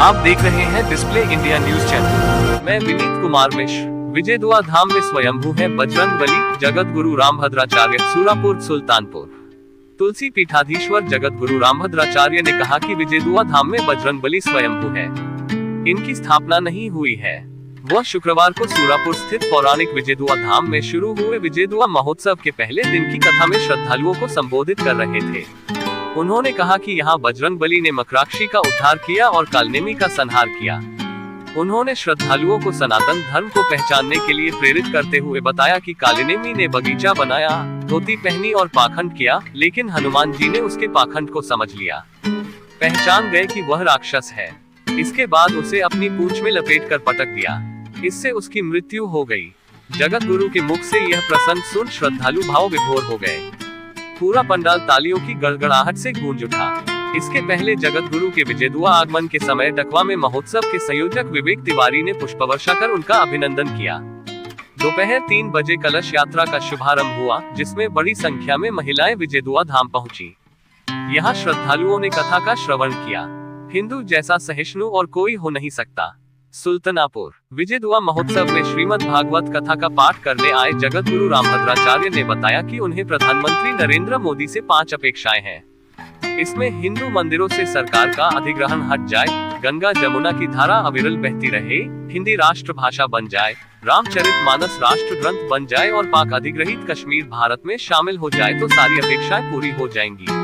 आप देख रहे हैं डिस्प्ले इंडिया न्यूज चैनल। मैं विनीत कुमार मिश्र। विजयदुआ धाम में स्वयंभू है बजरंगबली। जगत गुरु रामभद्राचार्य, सूरापुर, सुल्तानपुर। तुलसी पीठाधीश्वर जगत गुरु रामभद्राचार्य ने कहा कि विजयदुआ धाम में बजरंगबली स्वयंभू है, इनकी स्थापना नहीं हुई है। वह शुक्रवार को सूरापुर स्थित पौराणिक विजयदुआ धाम में शुरू हुए विजयदुआ महोत्सव के पहले दिन की कथा में श्रद्धालुओं को संबोधित कर रहे थे। उन्होंने कहा कि यहाँ बजरंगबली ने मकराक्षी का उद्धार किया और कालनेमी का संहार किया। उन्होंने श्रद्धालुओं को सनातन धर्म को पहचानने के लिए प्रेरित करते हुए बताया कि कालनेमी ने बगीचा बनाया, धोती पहनी और पाखंड किया, लेकिन हनुमान जी ने उसके पाखंड को समझ लिया, पहचान गए कि वह राक्षस है। इसके बाद उसे अपनी पूंछ में लपेट कर पटक दिया, इससे उसकी मृत्यु हो गई। जगत गुरु के मुख से यह प्रसंग सुन श्रद्धालु भाव विभोर हो गए। पूरा पंडाल तालियों की गड़गड़ाहट से गूंज उठा। इसके पहले जगत गुरु के विजयदुआ आगमन के समय डकवा में महोत्सव के संयोजक विवेक तिवारी ने पुष्पवर्षा कर उनका अभिनंदन किया। दोपहर 3 बजे कलश यात्रा का शुभारंभ हुआ, जिसमें बड़ी संख्या में महिलाएं विजयदुआ धाम पहुंची। यहाँ श्रद्धालुओं ने कथा का श्रवण किया। हिंदू जैसा सहिष्णु और कोई हो नहीं सकता। सुल्तानपुर विजयदुआ महोत्सव में श्रीमद् भागवत कथा का पाठ करने आए जगत गुरु रामभद्राचार्य ने बताया कि उन्हें प्रधानमंत्री नरेंद्र मोदी से 5 अपेक्षाएं हैं। इसमें हिंदू मंदिरों से सरकार का अधिग्रहण हट जाए, गंगा जमुना की धारा अविरल बहती रहे, हिंदी राष्ट्रभाषा बन जाए, रामचरितमानस राष्ट्र ग्रंथ बन जाए और पाक अधिग्रहित कश्मीर भारत में शामिल हो जाए तो सारी अपेक्षाएं पूरी हो जाएंगी।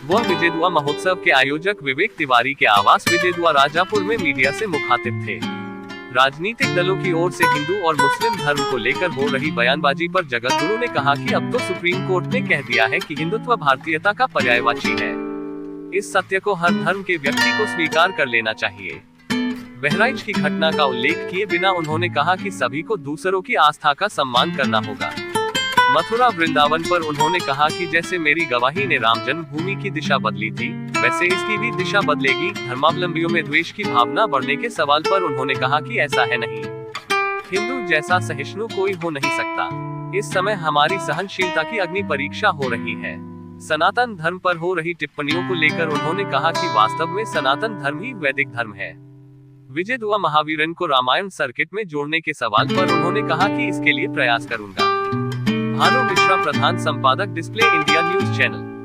वह विजयदुआ महोत्सव के आयोजक विवेक तिवारी के आवास विजयदुआ राजापुर में मीडिया से मुखातिब थे। राजनीतिक दलों की ओर से हिंदू और मुस्लिम धर्म को लेकर हो रही बयानबाजी पर जगत गुरु ने कहा कि अब तो सुप्रीम कोर्ट ने कह दिया है कि हिंदुत्व भारतीयता का पर्यायवाची है। इस सत्य को हर धर्म के व्यक्ति को स्वीकार कर लेना चाहिए। बहराइच की घटना का उल्लेख किए बिना उन्होंने कहा कि सभी को दूसरों की आस्था का सम्मान करना होगा। मथुरा वृंदावन पर उन्होंने कहा कि जैसे मेरी गवाही ने राम जन्मभूमि की दिशा बदली थी, वैसे इसकी भी दिशा बदलेगी। धर्मावलंबियों में द्वेष की भावना बढ़ने के सवाल पर उन्होंने कहा कि ऐसा है नहीं, हिंदू जैसा सहिष्णु कोई हो नहीं सकता। इस समय हमारी सहनशीलता की अग्नि परीक्षा हो रही है। सनातन धर्म पर हो रही टिप्पणियों को लेकर उन्होंने कहा कि वास्तव में सनातन धर्म ही वैदिक धर्म है। विजयदुआ महावीरन को रामायण सर्किट में जोड़ने के सवाल पर उन्होंने कहा कि इसके लिए प्रयास करूंगा। भानु मिश्रा, प्रधान संपादक, डिस्प्ले इंडिया न्यूज चैनल।